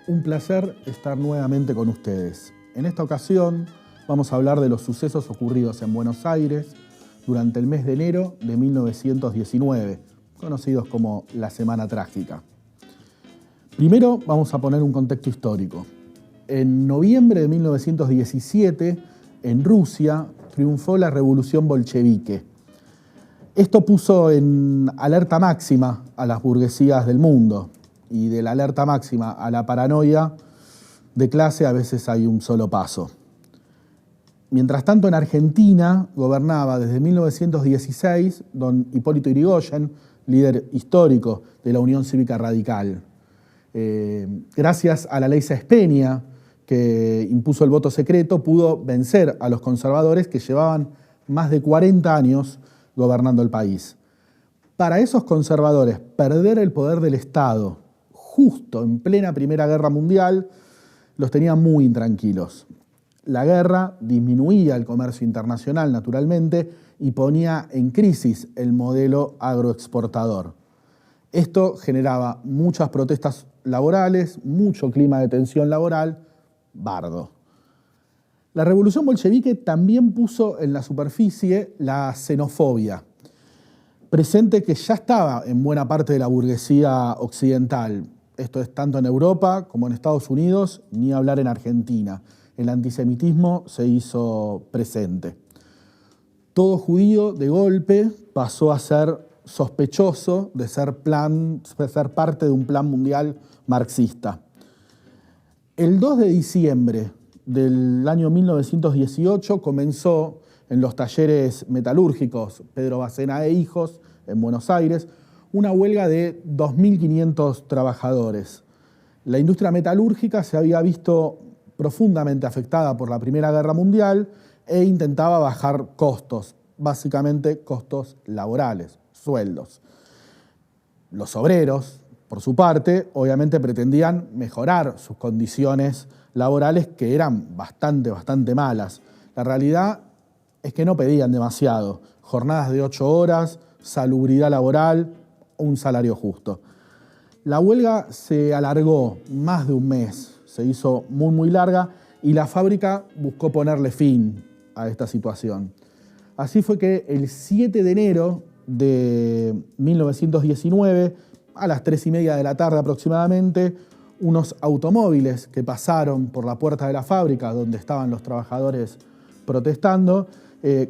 Un placer estar nuevamente con ustedes. En esta ocasión vamos a hablar de los sucesos ocurridos en Buenos Aires durante el mes de enero de 1919, conocidos como la Semana Trágica. Primero vamos a poner un contexto histórico. En noviembre de 1917, en Rusia, triunfó la revolución bolchevique. Esto puso en alerta máxima a las burguesías del mundo, y de la alerta máxima a la paranoia de clase a veces hay un solo paso. Mientras tanto, en Argentina gobernaba desde 1916 don Hipólito Yrigoyen, líder histórico de la Unión Cívica Radical. Gracias a la ley Sespeña, que impuso el voto secreto, pudo vencer a los conservadores que llevaban más de 40 años gobernando el país. Para esos conservadores, perder el poder del Estado justo en plena Primera Guerra Mundial los tenía muy intranquilos. La guerra disminuía el comercio internacional, naturalmente, y ponía en crisis el modelo agroexportador. Esto generaba muchas protestas laborales, mucho clima de tensión laboral, bardo. La revolución bolchevique también puso en la superficie la xenofobia, presente que ya estaba en buena parte de la burguesía occidental. Esto es tanto en Europa como en Estados Unidos, ni hablar en Argentina. El antisemitismo se hizo presente. Todo judío, de golpe, pasó a ser sospechoso de ser parte de un plan mundial marxista. El 2 de diciembre del año 1918 comenzó en los talleres metalúrgicos Pedro Bacena e Hijos, en Buenos Aires, una huelga de 2.500 trabajadores. La industria metalúrgica se había visto profundamente afectada por la Primera Guerra Mundial e intentaba bajar costos, básicamente costos laborales, sueldos. Los obreros, por su parte, obviamente pretendían mejorar sus condiciones laborales, que eran bastante malas. La realidad es que no pedían demasiado: jornadas de 8 horas, salubridad laboral, un salario justo. La huelga se alargó más de un mes, se hizo muy larga, y la fábrica buscó ponerle fin a esta situación. Así fue que el 7 de enero de 1919, a las 3:30 de la tarde aproximadamente, unos automóviles que pasaron por la puerta de la fábrica donde estaban los trabajadores protestando,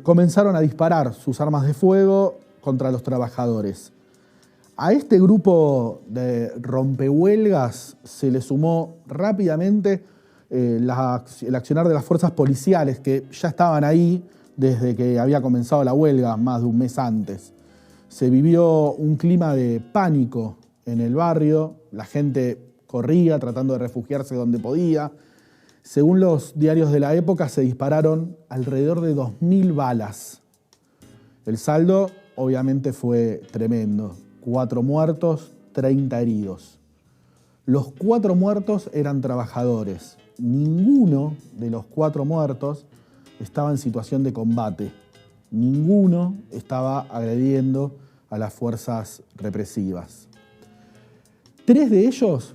comenzaron a disparar sus armas de fuego contra los trabajadores. A este grupo de rompehuelgas se le sumó rápidamente el accionar de las fuerzas policiales, que ya estaban ahí desde que había comenzado la huelga más de un mes antes. Se vivió un clima de pánico en el barrio, la gente corría tratando de refugiarse donde podía. Según los diarios de la época, se dispararon alrededor de 2.000 balas. El saldo obviamente fue tremendo: 4 muertos, 30 heridos. Los 4 muertos eran trabajadores. Ninguno de los 4 muertos estaba en situación de combate. Ninguno estaba agrediendo a las fuerzas represivas. 3 de ellos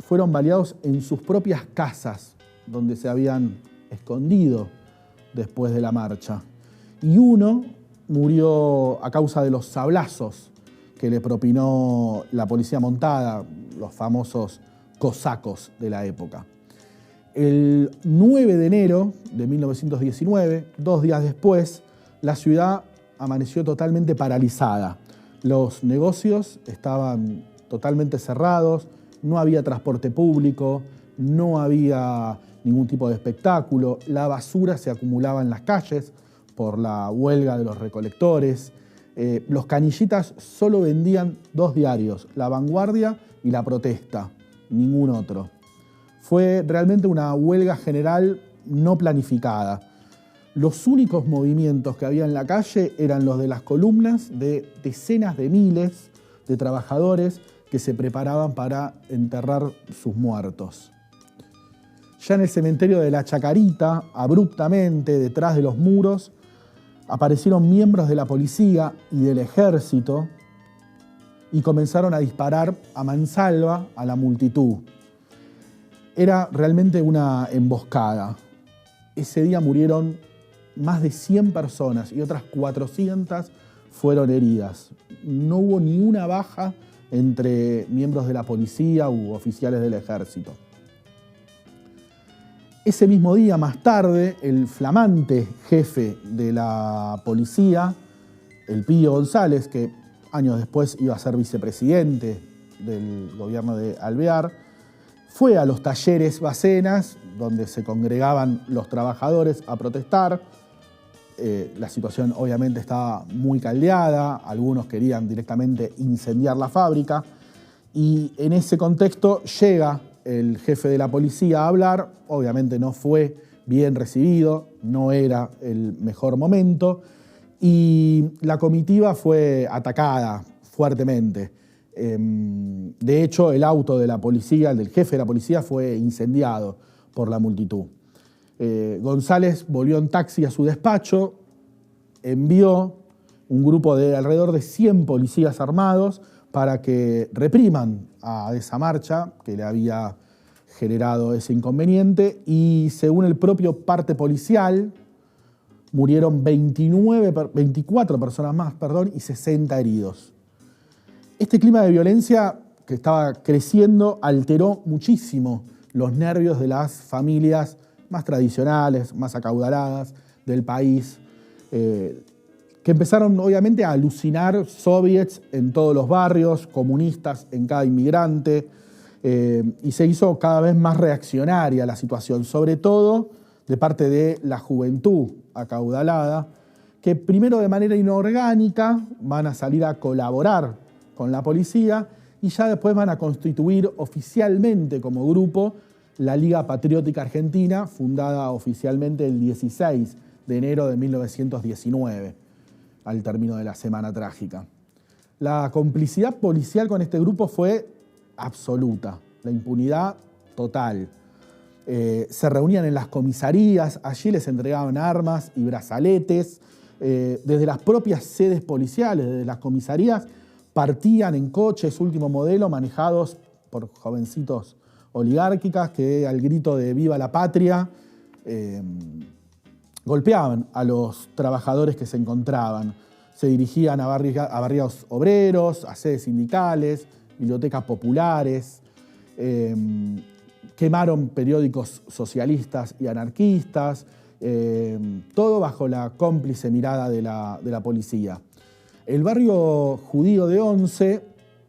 fueron baleados en sus propias casas, donde se habían escondido después de la marcha. Y uno murió a causa de los sablazos que le propinó la policía montada, los famosos cosacos de la época. El 9 de enero de 1919, 2 días después, la ciudad amaneció totalmente paralizada. Los negocios estaban totalmente cerrados, no había transporte público, no había ningún tipo de espectáculo, la basura se acumulaba en las calles por la huelga de los recolectores. Los canillitas solo vendían 2 diarios, La Vanguardia y La Protesta, ningún otro. Fue realmente una huelga general no planificada. Los únicos movimientos que había en la calle eran los de las columnas de decenas de miles de trabajadores que se preparaban para enterrar sus muertos. Ya en el cementerio de la Chacarita, abruptamente detrás de los muros, aparecieron miembros de la policía y del ejército y comenzaron a disparar a mansalva a la multitud. Era realmente una emboscada. Ese día murieron más de 100 personas y otras 400 fueron heridas. No hubo ni una baja entre miembros de la policía u oficiales del ejército. Ese mismo día, más tarde, el flamante jefe de la policía, el Pío González, que años después iba a ser vicepresidente del gobierno de Alvear, fue a los talleres Bacenas, donde se congregaban los trabajadores a protestar. La situación obviamente estaba muy caldeada, algunos querían directamente incendiar la fábrica, y en ese contexto llega el jefe de la policía a hablar. Obviamente no fue bien recibido, no era el mejor momento, y la comitiva fue atacada fuertemente. De hecho, el auto de la policía, el del jefe de la policía, fue incendiado por la multitud. González volvió en taxi a su despacho, envió un grupo de alrededor de 100 policías armados para que repriman a esa marcha que le había generado ese inconveniente, y según el propio parte policial, murieron 24 personas más, y 60 heridos. Este clima de violencia que estaba creciendo alteró muchísimo los nervios de las familias más tradicionales, más acaudaladas del país, que empezaron obviamente a alucinar soviets en todos los barrios, comunistas en cada inmigrante, y se hizo cada vez más reaccionaria la situación, sobre todo de parte de la juventud acaudalada, que primero de manera inorgánica van a salir a colaborar con la policía y ya después van a constituir oficialmente como grupo la Liga Patriótica Argentina, fundada oficialmente el 16 de enero de 1919, al término de la Semana Trágica. La complicidad policial con este grupo fue absoluta, la impunidad total. Se reunían en las comisarías, allí les entregaban armas y brazaletes. Desde las propias sedes policiales, desde las comisarías, partían en coches último modelo manejados por jovencitos oligárquicas que al grito de ¡Viva la patria! Golpeaban a los trabajadores que se encontraban. Se dirigían a barrios obreros, a sedes sindicales, bibliotecas populares. Quemaron periódicos socialistas y anarquistas, todo bajo la cómplice mirada de la policía. El barrio judío de Once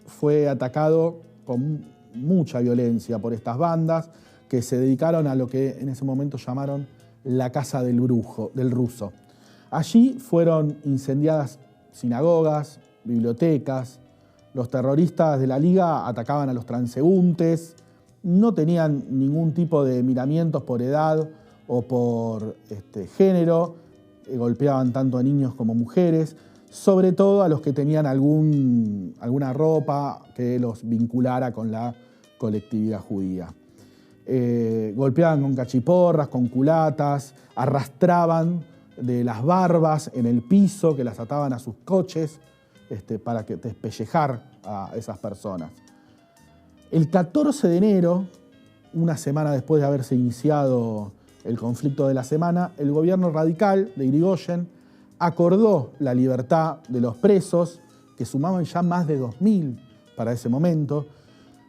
fue atacado con mucha violencia por estas bandas que se dedicaron a lo que en ese momento llamaron la Casa del Ruso. Allí fueron incendiadas sinagogas, bibliotecas. Los terroristas de la Liga atacaban a los transeúntes, no tenían ningún tipo de miramientos por edad o por género, golpeaban tanto a niños como mujeres, sobre todo a los que tenían alguna ropa que los vinculara con la colectividad judía. Golpeaban con cachiporras, con culatas, arrastraban de las barbas en el piso que las ataban a sus coches para despellejar a esas personas. El 14 de enero, una semana después de haberse iniciado el conflicto de la semana, el gobierno radical de Irigoyen acordó la libertad de los presos, que sumaban ya más de 2.000 para ese momento,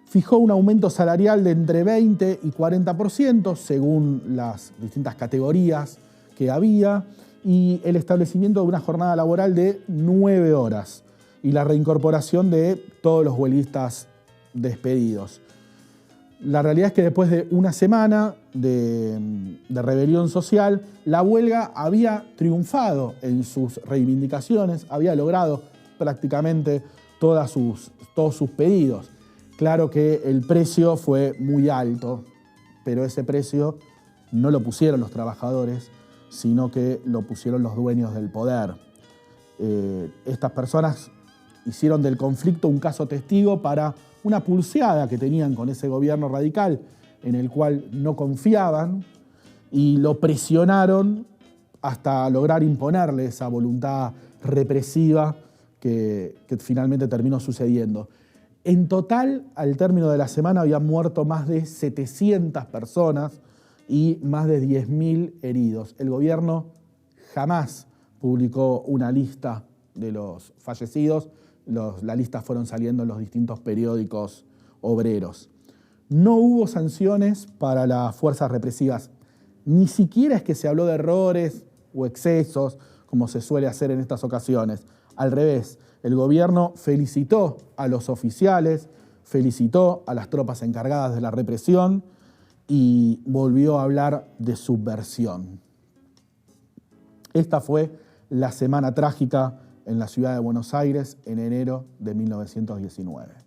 fijó un aumento salarial de entre 20 y 40% según las distintas categorías que había, y el establecimiento de una jornada laboral de 9 horas y la reincorporación de todos los huelguistas despedidos. La realidad es que después de una semana de rebelión social, la huelga había triunfado en sus reivindicaciones, había logrado prácticamente todos sus pedidos. Claro que el precio fue muy alto, pero ese precio no lo pusieron los trabajadores, sino que lo pusieron los dueños del poder. Estas personas hicieron del conflicto un caso testigo para una pulseada que tenían con ese gobierno radical en el cual no confiaban, y lo presionaron hasta lograr imponerle esa voluntad represiva que finalmente terminó sucediendo. En total, al término de la semana habían muerto más de 700 personas y más de 10.000 heridos. El gobierno jamás publicó una lista de los fallecidos. Las listas fueron saliendo en los distintos periódicos obreros. No hubo sanciones para las fuerzas represivas. Ni siquiera es que se habló de errores o excesos, como se suele hacer en estas ocasiones. Al revés, el gobierno felicitó a los oficiales, felicitó a las tropas encargadas de la represión y volvió a hablar de subversión. Esta fue la semana trágica en la ciudad de Buenos Aires en enero de 1919.